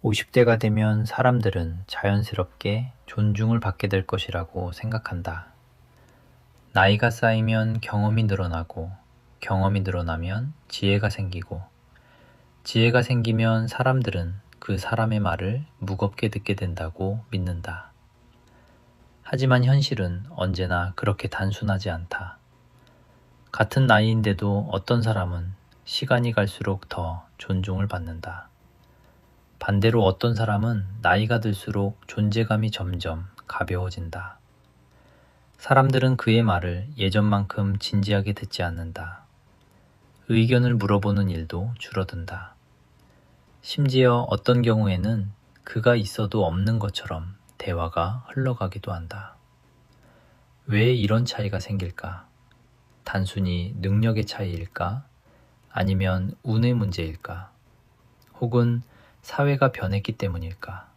50대가 되면 사람들은 자연스럽게 존중을 받게 될 것이라고 생각한다. 나이가 쌓이면 경험이 늘어나고, 경험이 늘어나면 지혜가 생기고, 지혜가 생기면 사람들은 그 사람의 말을 무겁게 듣게 된다고 믿는다. 하지만 현실은 언제나 그렇게 단순하지 않다. 같은 나이인데도 어떤 사람은 시간이 갈수록 더 존중을 받는다. 반대로 어떤 사람은 나이가 들수록 존재감이 점점 가벼워진다. 사람들은 그의 말을 예전만큼 진지하게 듣지 않는다. 의견을 물어보는 일도 줄어든다. 심지어 어떤 경우에는 그가 있어도 없는 것처럼 대화가 흘러가기도 한다. 왜 이런 차이가 생길까? 단순히 능력의 차이일까? 아니면 운의 문제일까? 혹은 사회가 변했기 때문일까?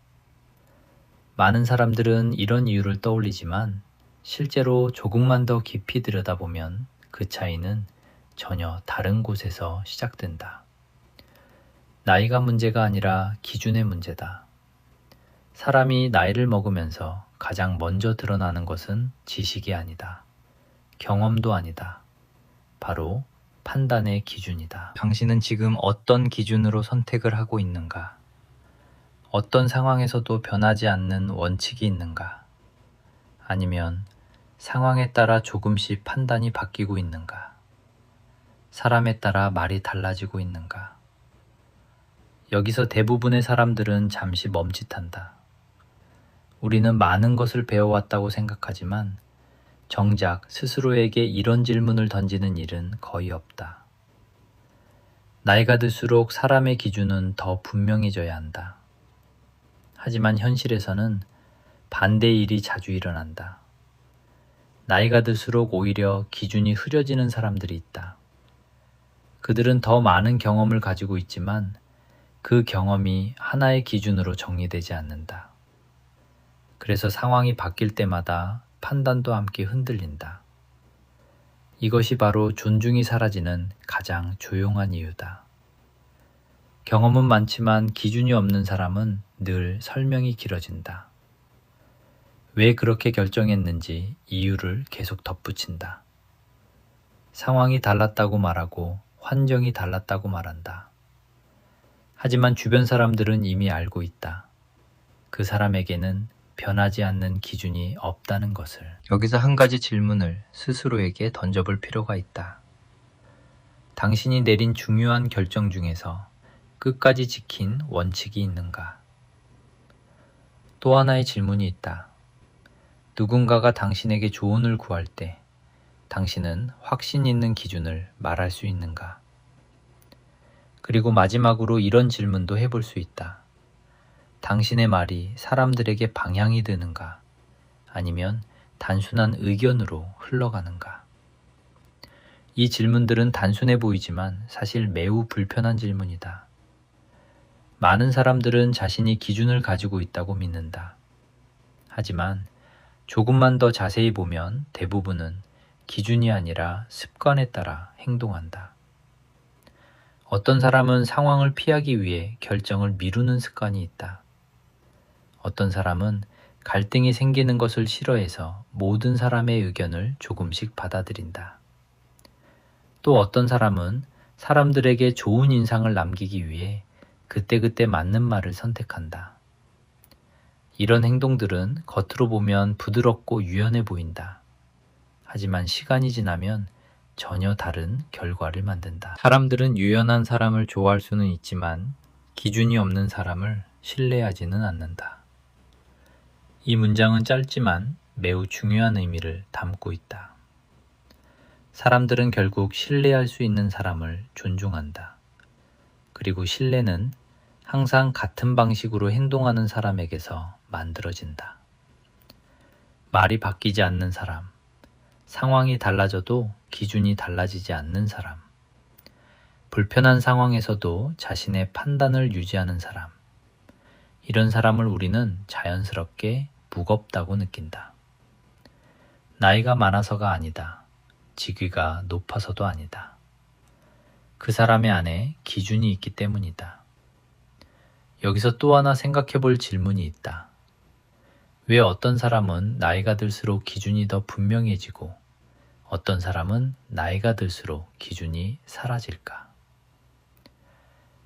많은 사람들은 이런 이유를 떠올리지만 실제로 조금만 더 깊이 들여다보면 그 차이는 전혀 다른 곳에서 시작된다. 나이가 문제가 아니라 기준의 문제다. 사람이 나이를 먹으면서 가장 먼저 드러나는 것은 지식이 아니다. 경험도 아니다. 바로 판단의 기준이다. 당신은 지금 어떤 기준으로 선택을 하고 있는가? 어떤 상황에서도 변하지 않는 원칙이 있는가? 아니면 상황에 따라 조금씩 판단이 바뀌고 있는가? 사람에 따라 말이 달라지고 있는가? 여기서 대부분의 사람들은 잠시 멈칫한다. 우리는 많은 것을 배워왔다고 생각하지만 정작 스스로에게 이런 질문을 던지는 일은 거의 없다. 나이가 들수록 사람의 기준은 더 분명해져야 한다. 하지만 현실에서는 반대의 일이 자주 일어난다. 나이가 들수록 오히려 기준이 흐려지는 사람들이 있다. 그들은 더 많은 경험을 가지고 있지만 그 경험이 하나의 기준으로 정리되지 않는다. 그래서 상황이 바뀔 때마다 판단도 함께 흔들린다. 이것이 바로 존중이 사라지는 가장 조용한 이유다. 경험은 많지만 기준이 없는 사람은 늘 설명이 길어진다. 왜 그렇게 결정했는지 이유를 계속 덧붙인다. 상황이 달랐다고 말하고 환경이 달랐다고 말한다. 하지만 주변 사람들은 이미 알고 있다. 그 사람에게는 변하지 않는 기준이 없다는 것을. 여기서 한 가지 질문을 스스로에게 던져볼 필요가 있다. 당신이 내린 중요한 결정 중에서 끝까지 지킨 원칙이 있는가? 또 하나의 질문이 있다. 누군가가 당신에게 조언을 구할 때 당신은 확신 있는 기준을 말할 수 있는가? 그리고 마지막으로 이런 질문도 해볼 수 있다. 당신의 말이 사람들에게 방향이 되는가? 아니면 단순한 의견으로 흘러가는가? 이 질문들은 단순해 보이지만 사실 매우 불편한 질문이다. 많은 사람들은 자신이 기준을 가지고 있다고 믿는다. 하지만 조금만 더 자세히 보면 대부분은 기준이 아니라 습관에 따라 행동한다. 어떤 사람은 상황을 피하기 위해 결정을 미루는 습관이 있다. 어떤 사람은 갈등이 생기는 것을 싫어해서 모든 사람의 의견을 조금씩 받아들인다. 또 어떤 사람은 사람들에게 좋은 인상을 남기기 위해 그때그때 맞는 말을 선택한다. 이런 행동들은 겉으로 보면 부드럽고 유연해 보인다. 하지만 시간이 지나면 전혀 다른 결과를 만든다. 사람들은 유연한 사람을 좋아할 수는 있지만 기준이 없는 사람을 신뢰하지는 않는다. 이 문장은 짧지만 매우 중요한 의미를 담고 있다. 사람들은 결국 신뢰할 수 있는 사람을 존중한다. 그리고 신뢰는 항상 같은 방식으로 행동하는 사람에게서 만들어진다. 말이 바뀌지 않는 사람, 상황이 달라져도 기준이 달라지지 않는 사람, 불편한 상황에서도 자신의 판단을 유지하는 사람, 이런 사람을 우리는 자연스럽게 무겁다고 느낀다. 나이가 많아서가 아니다. 직위가 높아서도 아니다. 그 사람의 안에 기준이 있기 때문이다. 여기서 또 하나 생각해 볼 질문이 있다. 왜 어떤 사람은 나이가 들수록 기준이 더 분명해지고 어떤 사람은 나이가 들수록 기준이 사라질까?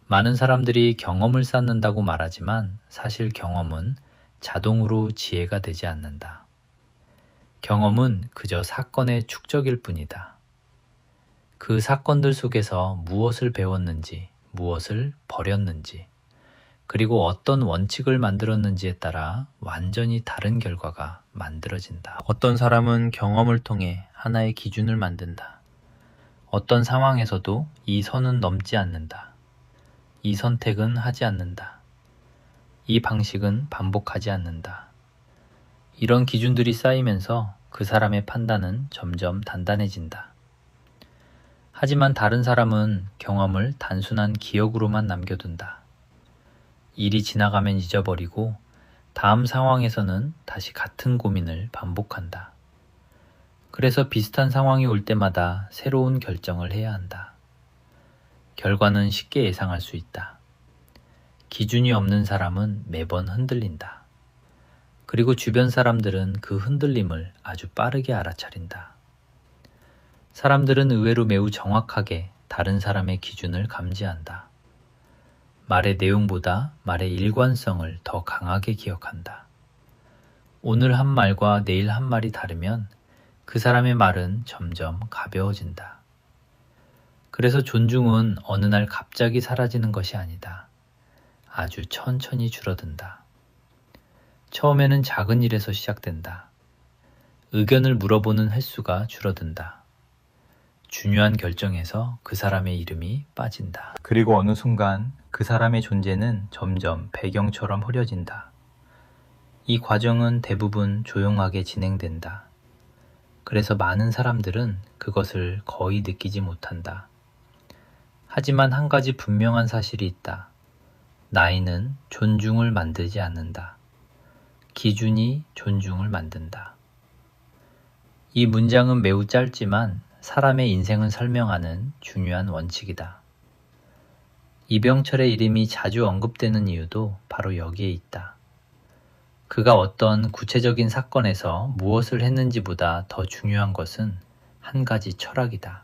많은 사람들이 경험을 쌓는다고 말하지만 사실 경험은 자동으로 지혜가 되지 않는다. 경험은 그저 사건의 축적일 뿐이다. 그 사건들 속에서 무엇을 배웠는지, 무엇을 버렸는지, 그리고 어떤 원칙을 만들었는지에 따라 완전히 다른 결과가 만들어진다. 어떤 사람은 경험을 통해 하나의 기준을 만든다. 어떤 상황에서도 이 선은 넘지 않는다. 이 선택은 하지 않는다. 이 방식은 반복하지 않는다. 이런 기준들이 쌓이면서 그 사람의 판단은 점점 단단해진다. 하지만 다른 사람은 경험을 단순한 기억으로만 남겨둔다. 일이 지나가면 잊어버리고 다음 상황에서는 다시 같은 고민을 반복한다. 그래서 비슷한 상황이 올 때마다 새로운 결정을 해야 한다. 결과는 쉽게 예상할 수 있다. 기준이 없는 사람은 매번 흔들린다. 그리고 주변 사람들은 그 흔들림을 아주 빠르게 알아차린다. 사람들은 의외로 매우 정확하게 다른 사람의 기준을 감지한다. 말의 내용보다 말의 일관성을 더 강하게 기억한다. 오늘 한 말과 내일 한 말이 다르면 그 사람의 말은 점점 가벼워진다. 그래서 존중은 어느 날 갑자기 사라지는 것이 아니다. 아주 천천히 줄어든다. 처음에는 작은 일에서 시작된다. 의견을 물어보는 횟수가 줄어든다. 중요한 결정에서 그 사람의 이름이 빠진다. 그리고 어느 순간 그 사람의 존재는 점점 배경처럼 흐려진다. 이 과정은 대부분 조용하게 진행된다. 그래서 많은 사람들은 그것을 거의 느끼지 못한다. 하지만 한 가지 분명한 사실이 있다. 나이는 존중을 만들지 않는다. 기준이 존중을 만든다. 이 문장은 매우 짧지만 사람의 인생을 설명하는 중요한 원칙이다. 이병철의 이름이 자주 언급되는 이유도 바로 여기에 있다. 그가 어떤 구체적인 사건에서 무엇을 했는지보다 더 중요한 것은 한 가지 철학이다.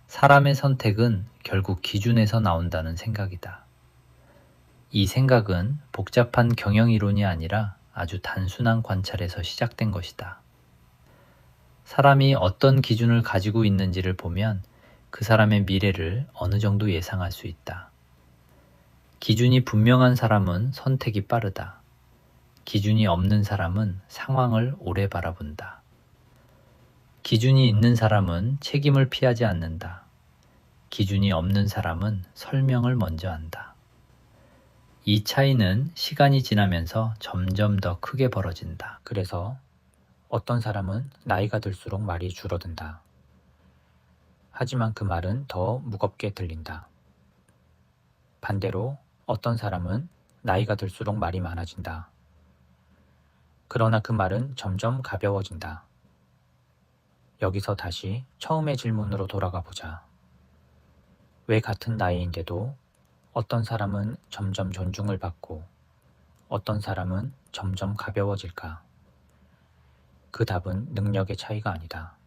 사람의 선택은 결국 기준에서 나온다는 생각이다. 이 생각은 복잡한 경영이론이 아니라 아주 단순한 관찰에서 시작된 것이다. 사람이 어떤 기준을 가지고 있는지를 보면 그 사람의 미래를 어느 정도 예상할 수 있다. 기준이 분명한 사람은 선택이 빠르다. 기준이 없는 사람은 상황을 오래 바라본다. 기준이 있는 사람은 책임을 피하지 않는다. 기준이 없는 사람은 설명을 먼저 한다. 이 차이는 시간이 지나면서 점점 더 크게 벌어진다. 그래서 어떤 사람은 나이가 들수록 말이 줄어든다. 하지만 그 말은 더 무겁게 들린다. 반대로 어떤 사람은 나이가 들수록 말이 많아진다. 그러나 그 말은 점점 가벼워진다. 여기서 다시 처음의 질문으로 돌아가 보자. 왜 같은 나이인데도 어떤 사람은 점점 존중을 받고 어떤 사람은 점점 가벼워질까? 그 답은 능력의 차이가 아니다.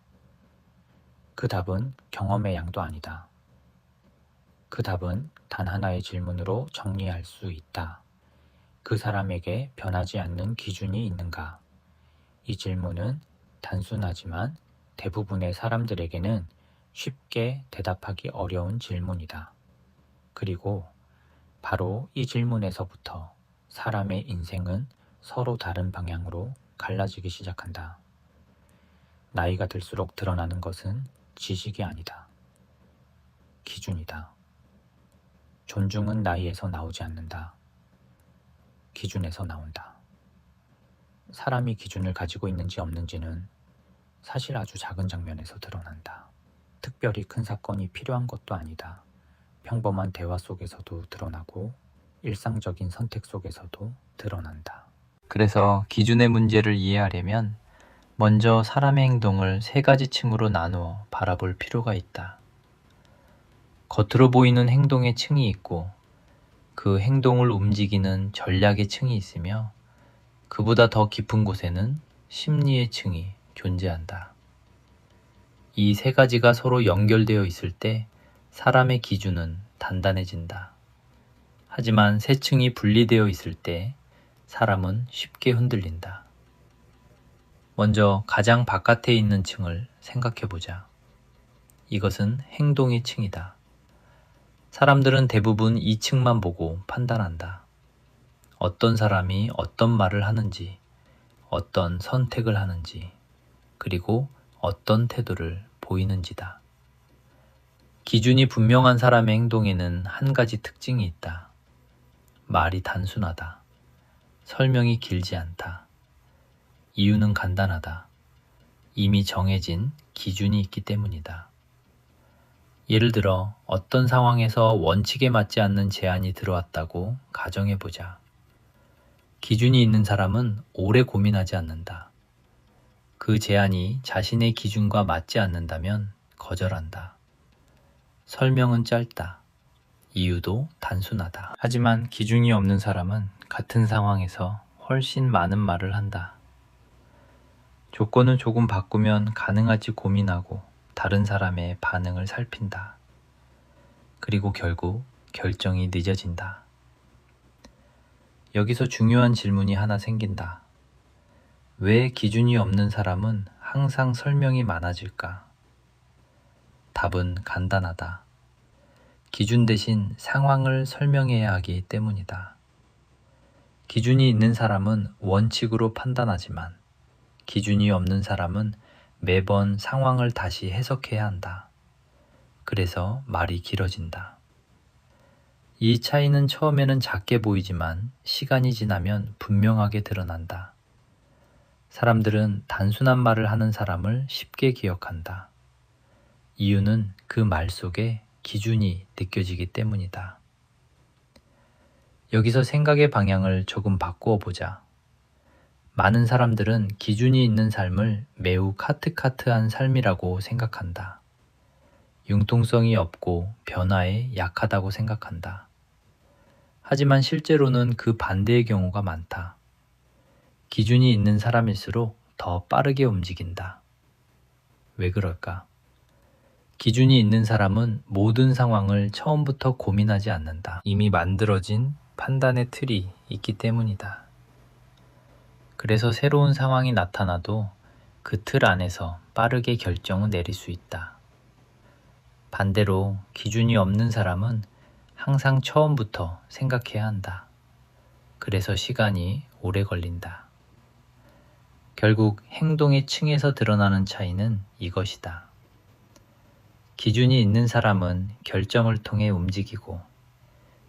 그 답은 경험의 양도 아니다. 그 답은 단 하나의 질문으로 정리할 수 있다. 그 사람에게 변하지 않는 기준이 있는가? 이 질문은 단순하지만 대부분의 사람들에게는 쉽게 대답하기 어려운 질문이다. 그리고 바로 이 질문에서부터 사람의 인생은 서로 다른 방향으로 갈라지기 시작한다. 나이가 들수록 드러나는 것은 지식이 아니다. 기준이다. 존중은 나이에서 나오지 않는다. 기준에서 나온다. 사람이 기준을 가지고 있는지 없는지는 사실 아주 작은 장면에서 드러난다. 특별히 큰 사건이 필요한 것도 아니다. 평범한 대화 속에서도 드러나고 일상적인 선택 속에서도 드러난다. 그래서 기준의 문제를 이해하려면 먼저 사람의 행동을 세 가지 층으로 나누어 바라볼 필요가 있다. 겉으로 보이는 행동의 층이 있고 그 행동을 움직이는 전략의 층이 있으며 그보다 더 깊은 곳에는 심리의 층이 존재한다. 이 세 가지가 서로 연결되어 있을 때 사람의 기준은 단단해진다. 하지만 세 층이 분리되어 있을 때 사람은 쉽게 흔들린다. 먼저 가장 바깥에 있는 층을 생각해 보자. 이것은 행동의 층이다. 사람들은 대부분 이 층만 보고 판단한다. 어떤 사람이 어떤 말을 하는지, 어떤 선택을 하는지, 그리고 어떤 태도를 보이는지다. 기준이 분명한 사람의 행동에는 한 가지 특징이 있다. 말이 단순하다. 설명이 길지 않다. 이유는 간단하다. 이미 정해진 기준이 있기 때문이다. 예를 들어 어떤 상황에서 원칙에 맞지 않는 제안이 들어왔다고 가정해보자. 기준이 있는 사람은 오래 고민하지 않는다. 그 제안이 자신의 기준과 맞지 않는다면 거절한다. 설명은 짧다. 이유도 단순하다. 하지만 기준이 없는 사람은 같은 상황에서 훨씬 많은 말을 한다. 조건을 조금 바꾸면 가능할지 고민하고 다른 사람의 반응을 살핀다. 그리고 결국 결정이 늦어진다. 여기서 중요한 질문이 하나 생긴다. 왜 기준이 없는 사람은 항상 설명이 많아질까? 답은 간단하다. 기준 대신 상황을 설명해야 하기 때문이다. 기준이 있는 사람은 원칙으로 판단하지만 기준이 없는 사람은 매번 상황을 다시 해석해야 한다. 그래서 말이 길어진다. 이 차이는 처음에는 작게 보이지만 시간이 지나면 분명하게 드러난다. 사람들은 단순한 말을 하는 사람을 쉽게 기억한다. 이유는 그 말 속에 기준이 느껴지기 때문이다. 여기서 생각의 방향을 조금 바꾸어 보자. 많은 사람들은 기준이 있는 삶을 매우 카트카트한 삶이라고 생각한다. 융통성이 없고 변화에 약하다고 생각한다. 하지만 실제로는 그 반대의 경우가 많다. 기준이 있는 사람일수록 더 빠르게 움직인다. 왜 그럴까? 기준이 있는 사람은 모든 상황을 처음부터 고민하지 않는다. 이미 만들어진 판단의 틀이 있기 때문이다. 그래서 새로운 상황이 나타나도 그 틀 안에서 빠르게 결정을 내릴 수 있다. 반대로 기준이 없는 사람은 항상 처음부터 생각해야 한다. 그래서 시간이 오래 걸린다. 결국 행동의 층에서 드러나는 차이는 이것이다. 기준이 있는 사람은 결정을 통해 움직이고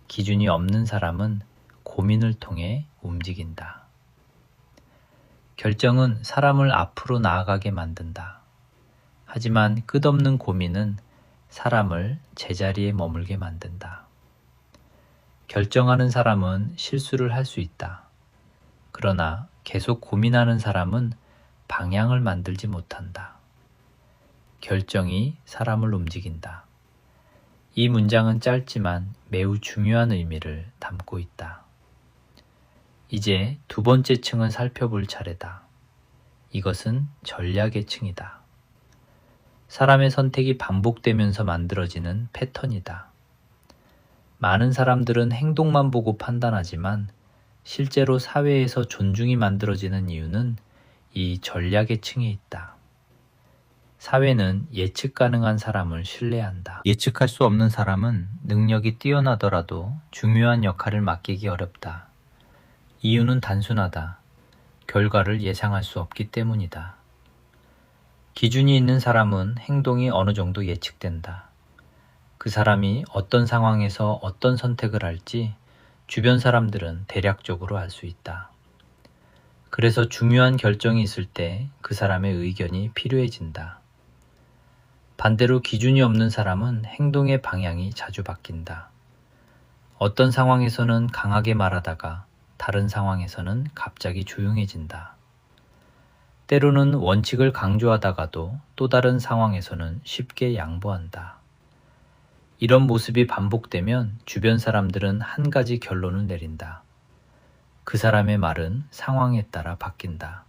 기준이 없는 사람은 고민을 통해 움직인다. 결정은 사람을 앞으로 나아가게 만든다. 하지만 끝없는 고민은 사람을 제자리에 머물게 만든다. 결정하는 사람은 실수를 할 수 있다. 그러나 계속 고민하는 사람은 방향을 만들지 못한다. 결정이 사람을 움직인다. 이 문장은 짧지만 매우 중요한 의미를 담고 있다. 이제 두 번째 층을 살펴볼 차례다. 이것은 전략의 층이다. 사람의 선택이 반복되면서 만들어지는 패턴이다. 많은 사람들은 행동만 보고 판단하지만 실제로 사회에서 존중이 만들어지는 이유는 이 전략의 층에 있다. 사회는 예측 가능한 사람을 신뢰한다. 예측할 수 없는 사람은 능력이 뛰어나더라도 중요한 역할을 맡기기 어렵다. 이유는 단순하다. 결과를 예상할 수 없기 때문이다. 기준이 있는 사람은 행동이 어느 정도 예측된다. 그 사람이 어떤 상황에서 어떤 선택을 할지 주변 사람들은 대략적으로 알 수 있다. 그래서 중요한 결정이 있을 때 그 사람의 의견이 필요해진다. 반대로 기준이 없는 사람은 행동의 방향이 자주 바뀐다. 어떤 상황에서는 강하게 말하다가 다른 상황에서는 갑자기 조용해진다. 때로는 원칙을 강조하다가도 또 다른 상황에서는 쉽게 양보한다. 이런 모습이 반복되면 주변 사람들은 한 가지 결론을 내린다. 그 사람의 말은 상황에 따라 바뀐다.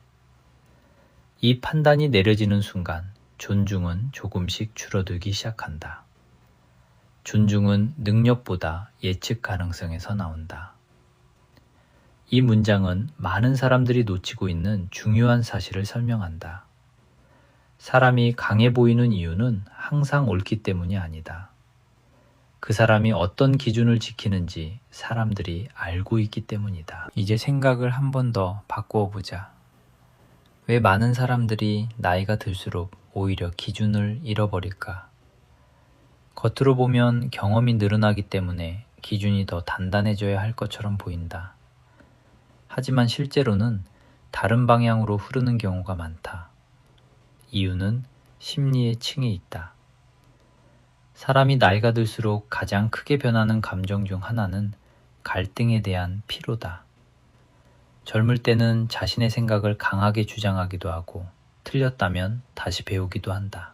이 판단이 내려지는 순간 존중은 조금씩 줄어들기 시작한다. 존중은 능력보다 예측 가능성에서 나온다. 이 문장은 많은 사람들이 놓치고 있는 중요한 사실을 설명한다. 사람이 강해 보이는 이유는 항상 옳기 때문이 아니다. 그 사람이 어떤 기준을 지키는지 사람들이 알고 있기 때문이다. 이제 생각을 한 번 더 바꾸어 보자. 왜 많은 사람들이 나이가 들수록 오히려 기준을 잃어버릴까? 겉으로 보면 경험이 늘어나기 때문에 기준이 더 단단해져야 할 것처럼 보인다. 하지만 실제로는 다른 방향으로 흐르는 경우가 많다. 이유는 심리의 층에 있다. 사람이 나이가 들수록 가장 크게 변하는 감정 중 하나는 갈등에 대한 피로다. 젊을 때는 자신의 생각을 강하게 주장하기도 하고 틀렸다면 다시 배우기도 한다.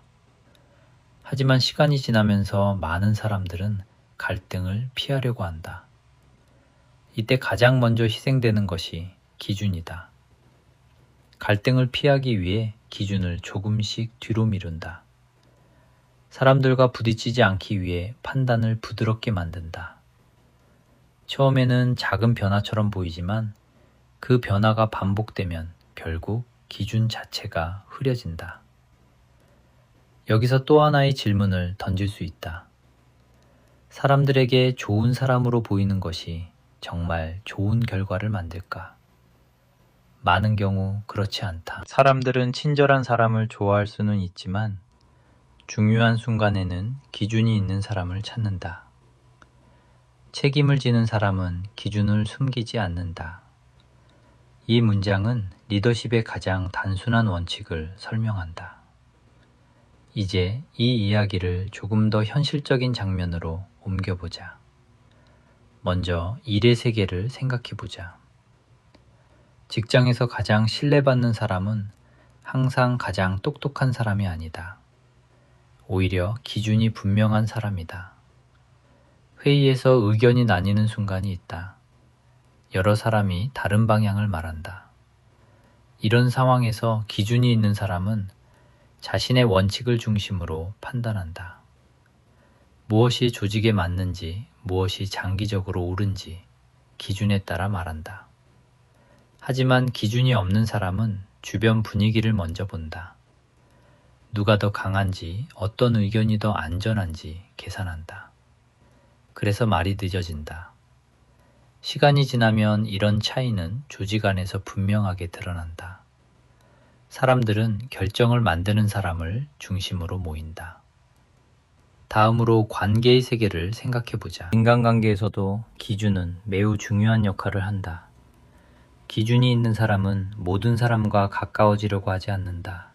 하지만 시간이 지나면서 많은 사람들은 갈등을 피하려고 한다. 이때 가장 먼저 희생되는 것이 기준이다. 갈등을 피하기 위해 기준을 조금씩 뒤로 미룬다. 사람들과 부딪히지 않기 위해 판단을 부드럽게 만든다. 처음에는 작은 변화처럼 보이지만 그 변화가 반복되면 결국 기준 자체가 흐려진다. 여기서 또 하나의 질문을 던질 수 있다. 사람들에게 좋은 사람으로 보이는 것이 정말 좋은 결과를 만들까? 많은 경우 그렇지 않다. 사람들은 친절한 사람을 좋아할 수는 있지만 중요한 순간에는 기준이 있는 사람을 찾는다. 책임을 지는 사람은 기준을 숨기지 않는다. 이 문장은 리더십의 가장 단순한 원칙을 설명한다. 이제 이 이야기를 조금 더 현실적인 장면으로 옮겨보자. 먼저 일의 세계를 생각해보자. 직장에서 가장 신뢰받는 사람은 항상 가장 똑똑한 사람이 아니다. 오히려 기준이 분명한 사람이다. 회의에서 의견이 나뉘는 순간이 있다. 여러 사람이 다른 방향을 말한다. 이런 상황에서 기준이 있는 사람은 자신의 원칙을 중심으로 판단한다. 무엇이 조직에 맞는지, 무엇이 장기적으로 옳은지 기준에 따라 말한다. 하지만 기준이 없는 사람은 주변 분위기를 먼저 본다. 누가 더 강한지, 어떤 의견이 더 안전한지 계산한다. 그래서 말이 늦어진다. 시간이 지나면 이런 차이는 조직 안에서 분명하게 드러난다. 사람들은 결정을 만드는 사람을 중심으로 모인다. 다음으로 관계의 세계를 생각해보자. 인간관계에서도 기준은 매우 중요한 역할을 한다. 기준이 있는 사람은 모든 사람과 가까워지려고 하지 않는다.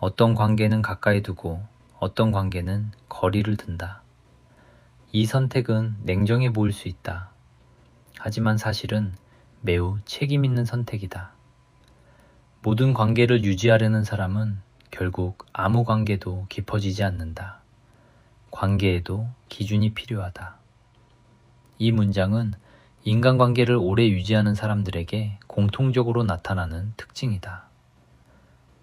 어떤 관계는 가까이 두고 어떤 관계는 거리를 둔다. 이 선택은 냉정해 보일 수 있다. 하지만 사실은 매우 책임 있는 선택이다. 모든 관계를 유지하려는 사람은 결국 아무 관계도 깊어지지 않는다. 관계에도 기준이 필요하다. 이 문장은 인간관계를 오래 유지하는 사람들에게 공통적으로 나타나는 특징이다.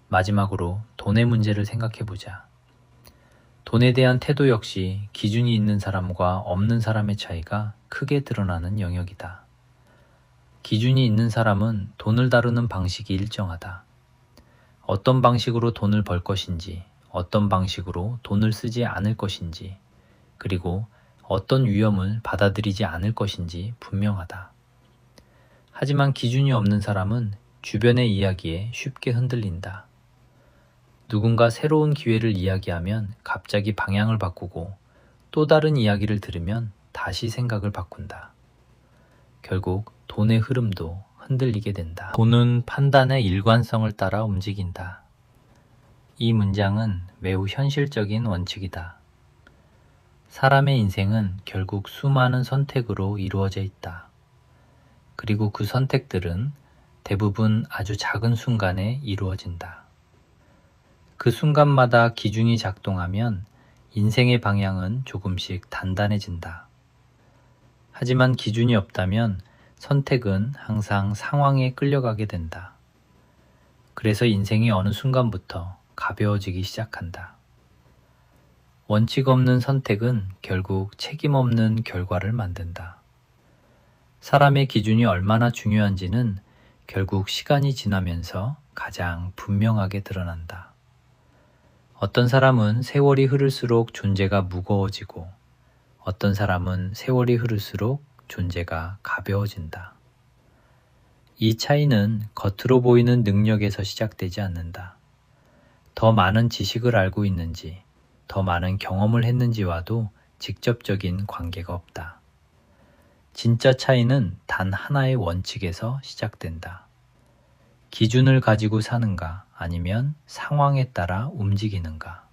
마지막으로 돈의 문제를 생각해보자. 돈에 대한 태도 역시 기준이 있는 사람과 없는 사람의 차이가 크게 드러나는 영역이다. 기준이 있는 사람은 돈을 다루는 방식이 일정하다. 어떤 방식으로 돈을 벌 것인지, 어떤 방식으로 돈을 쓰지 않을 것인지, 그리고 어떤 위험을 받아들이지 않을 것인지 분명하다. 하지만 기준이 없는 사람은 주변의 이야기에 쉽게 흔들린다. 누군가 새로운 기회를 이야기하면 갑자기 방향을 바꾸고 또 다른 이야기를 들으면 다시 생각을 바꾼다. 결국 돈의 흐름도 흔들리게 된다. 돈은 판단의 일관성을 따라 움직인다. 이 문장은 매우 현실적인 원칙이다. 사람의 인생은 결국 수많은 선택으로 이루어져 있다. 그리고 그 선택들은 대부분 아주 작은 순간에 이루어진다. 그 순간마다 기준이 작동하면 인생의 방향은 조금씩 단단해진다. 하지만 기준이 없다면 선택은 항상 상황에 끌려가게 된다. 그래서 인생이 어느 순간부터 가벼워지기 시작한다. 원칙 없는 선택은 결국 책임 없는 결과를 만든다. 사람의 기준이 얼마나 중요한지는 결국 시간이 지나면서 가장 분명하게 드러난다. 어떤 사람은 세월이 흐를수록 존재가 무거워지고 어떤 사람은 세월이 흐를수록 존재가 가벼워진다. 이 차이는 겉으로 보이는 능력에서 시작되지 않는다. 더 많은 지식을 알고 있는지, 더 많은 경험을 했는지와도 직접적인 관계가 없다. 진짜 차이는 단 하나의 원칙에서 시작된다. 기준을 가지고 사는가 아니면 상황에 따라 움직이는가.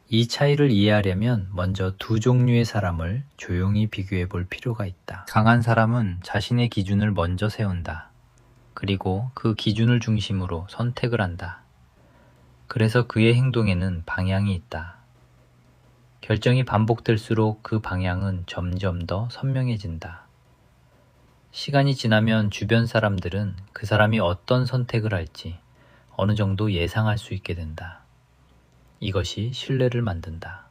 이 차이를 이해하려면 먼저 두 종류의 사람을 조용히 비교해 볼 필요가 있다. 강한 사람은 자신의 기준을 먼저 세운다. 그리고 그 기준을 중심으로 선택을 한다. 그래서 그의 행동에는 방향이 있다. 결정이 반복될수록 그 방향은 점점 더 선명해진다. 시간이 지나면 주변 사람들은 그 사람이 어떤 선택을 할지 어느 정도 예상할 수 있게 된다. 이것이 신뢰를 만든다.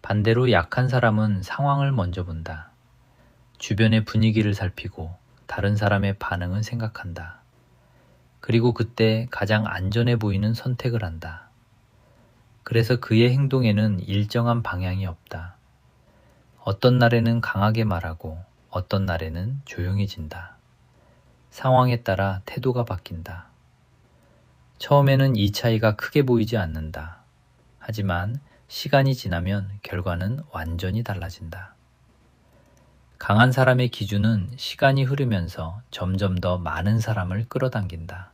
반대로 약한 사람은 상황을 먼저 본다. 주변의 분위기를 살피고 다른 사람의 반응을 생각한다. 그리고 그때 가장 안전해 보이는 선택을 한다. 그래서 그의 행동에는 일정한 방향이 없다. 어떤 날에는 강하게 말하고 어떤 날에는 조용해진다. 상황에 따라 태도가 바뀐다. 처음에는 이 차이가 크게 보이지 않는다. 하지만 시간이 지나면 결과는 완전히 달라진다. 강한 사람의 기준은 시간이 흐르면서 점점 더 많은 사람을 끌어당긴다.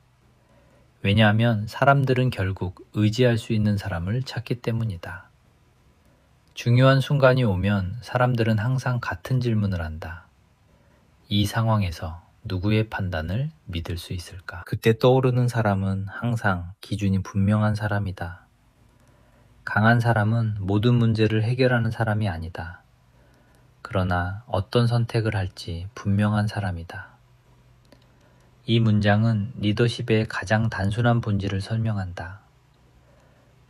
왜냐하면 사람들은 결국 의지할 수 있는 사람을 찾기 때문이다. 중요한 순간이 오면 사람들은 항상 같은 질문을 한다. 이 상황에서 누구의 판단을 믿을 수 있을까? 그때 떠오르는 사람은 항상 기준이 분명한 사람이다. 강한 사람은 모든 문제를 해결하는 사람이 아니다. 그러나 어떤 선택을 할지 분명한 사람이다. 이 문장은 리더십의 가장 단순한 본질을 설명한다.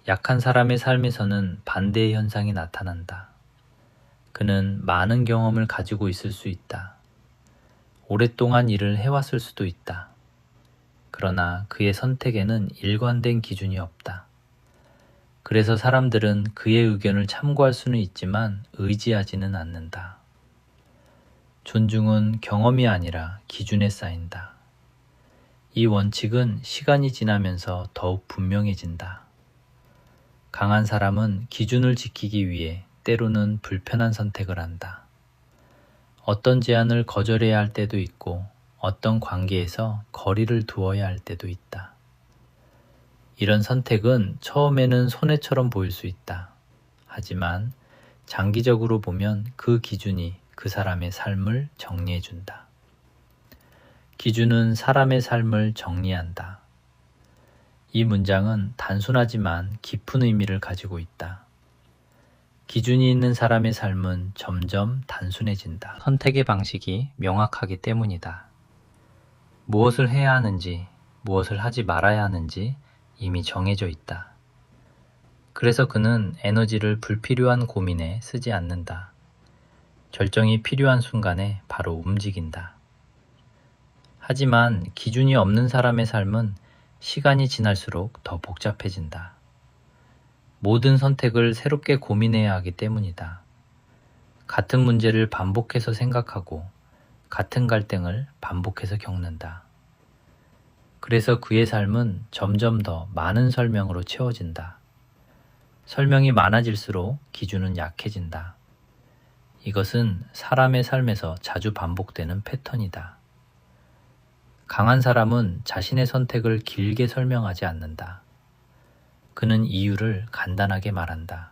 약한 사람의 삶에서는 반대의 현상이 나타난다. 그는 많은 경험을 가지고 있을 수 있다. 오랫동안 일을 해왔을 수도 있다. 그러나 그의 선택에는 일관된 기준이 없다. 그래서 사람들은 그의 의견을 참고할 수는 있지만 의지하지는 않는다. 존중은 경험이 아니라 기준에 쌓인다. 이 원칙은 시간이 지나면서 더욱 분명해진다. 강한 사람은 기준을 지키기 위해 때로는 불편한 선택을 한다. 어떤 제안을 거절해야 할 때도 있고 어떤 관계에서 거리를 두어야 할 때도 있다. 이런 선택은 처음에는 손해처럼 보일 수 있다. 하지만 장기적으로 보면 그 기준이 그 사람의 삶을 정리해준다. 기준은 사람의 삶을 정리한다. 이 문장은 단순하지만 깊은 의미를 가지고 있다. 기준이 있는 사람의 삶은 점점 단순해진다. 선택의 방식이 명확하기 때문이다. 무엇을 해야 하는지, 무엇을 하지 말아야 하는지 이미 정해져 있다. 그래서 그는 에너지를 불필요한 고민에 쓰지 않는다. 결정이 필요한 순간에 바로 움직인다. 하지만 기준이 없는 사람의 삶은 시간이 지날수록 더 복잡해진다. 모든 선택을 새롭게 고민해야 하기 때문이다. 같은 문제를 반복해서 생각하고 같은 갈등을 반복해서 겪는다. 그래서 그의 삶은 점점 더 많은 설명으로 채워진다. 설명이 많아질수록 기준은 약해진다. 이것은 사람의 삶에서 자주 반복되는 패턴이다. 강한 사람은 자신의 선택을 길게 설명하지 않는다. 그는 이유를 간단하게 말한다.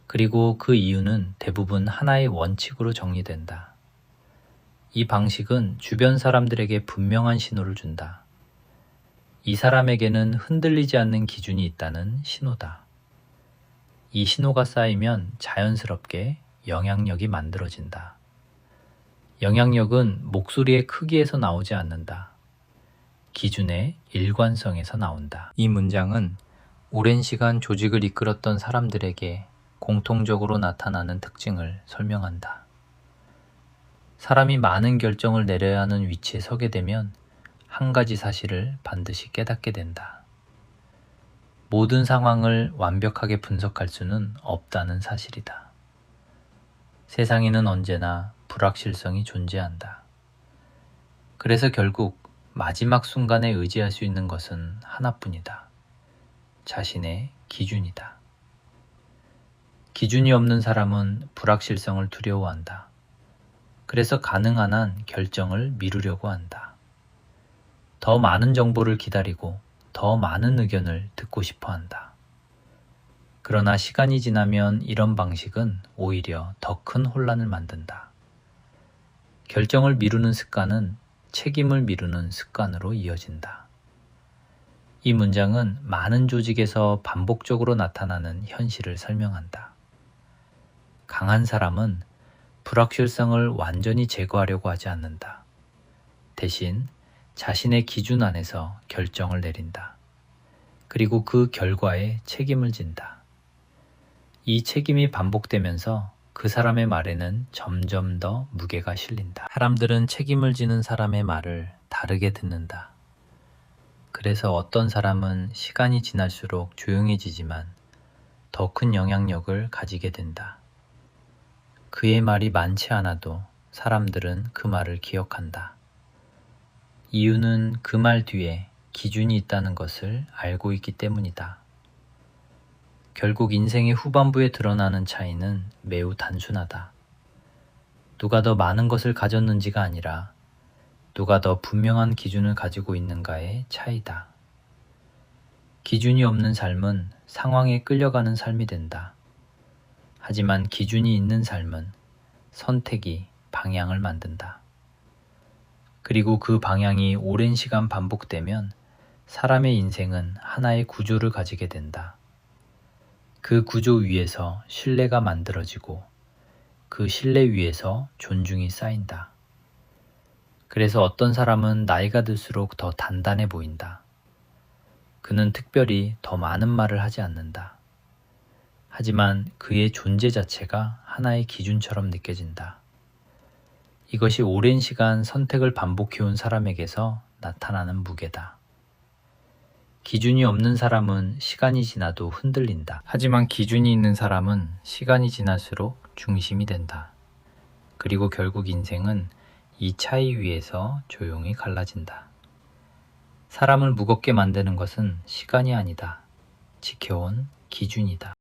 그리고 그 이유는 대부분 하나의 원칙으로 정리된다. 이 방식은 주변 사람들에게 분명한 신호를 준다. 이 사람에게는 흔들리지 않는 기준이 있다는 신호다. 이 신호가 쌓이면 자연스럽게 영향력이 만들어진다. 영향력은 목소리의 크기에서 나오지 않는다. 기준의 일관성에서 나온다. 이 문장은 오랜 시간 조직을 이끌었던 사람들에게 공통적으로 나타나는 특징을 설명한다. 사람이 많은 결정을 내려야 하는 위치에 서게 되면 한 가지 사실을 반드시 깨닫게 된다. 모든 상황을 완벽하게 분석할 수는 없다는 사실이다. 세상에는 언제나 불확실성이 존재한다. 그래서 결국 마지막 순간에 의지할 수 있는 것은 하나뿐이다. 자신의 기준이다. 기준이 없는 사람은 불확실성을 두려워한다. 그래서 가능한 한 결정을 미루려고 한다. 더 많은 정보를 기다리고 더 많은 의견을 듣고 싶어 한다. 그러나 시간이 지나면 이런 방식은 오히려 더 큰 혼란을 만든다. 결정을 미루는 습관은 책임을 미루는 습관으로 이어진다. 이 문장은 많은 조직에서 반복적으로 나타나는 현실을 설명한다. 강한 사람은 불확실성을 완전히 제거하려고 하지 않는다. 대신 자신의 기준 안에서 결정을 내린다. 그리고 그 결과에 책임을 진다. 이 책임이 반복되면서 그 사람의 말에는 점점 더 무게가 실린다. 사람들은 책임을 지는 사람의 말을 다르게 듣는다. 그래서 어떤 사람은 시간이 지날수록 조용해지지만 더 큰 영향력을 가지게 된다. 그의 말이 많지 않아도 사람들은 그 말을 기억한다. 이유는 그 말 뒤에 기준이 있다는 것을 알고 있기 때문이다. 결국 인생의 후반부에 드러나는 차이는 매우 단순하다. 누가 더 많은 것을 가졌는지가 아니라 누가 더 분명한 기준을 가지고 있는가의 차이다. 기준이 없는 삶은 상황에 끌려가는 삶이 된다. 하지만 기준이 있는 삶은 선택이 방향을 만든다. 그리고 그 방향이 오랜 시간 반복되면 사람의 인생은 하나의 구조를 가지게 된다. 그 구조 위에서 신뢰가 만들어지고 그 신뢰 위에서 존중이 쌓인다. 그래서 어떤 사람은 나이가 들수록 더 단단해 보인다. 그는 특별히 더 많은 말을 하지 않는다. 하지만 그의 존재 자체가 하나의 기준처럼 느껴진다. 이것이 오랜 시간 선택을 반복해온 사람에게서 나타나는 무게다. 기준이 없는 사람은 시간이 지나도 흔들린다. 하지만 기준이 있는 사람은 시간이 지날수록 중심이 된다. 그리고 결국 인생은 이 차이 위에서 조용히 갈라진다. 사람을 무겁게 만드는 것은 시간이 아니다. 지켜온 기준이다.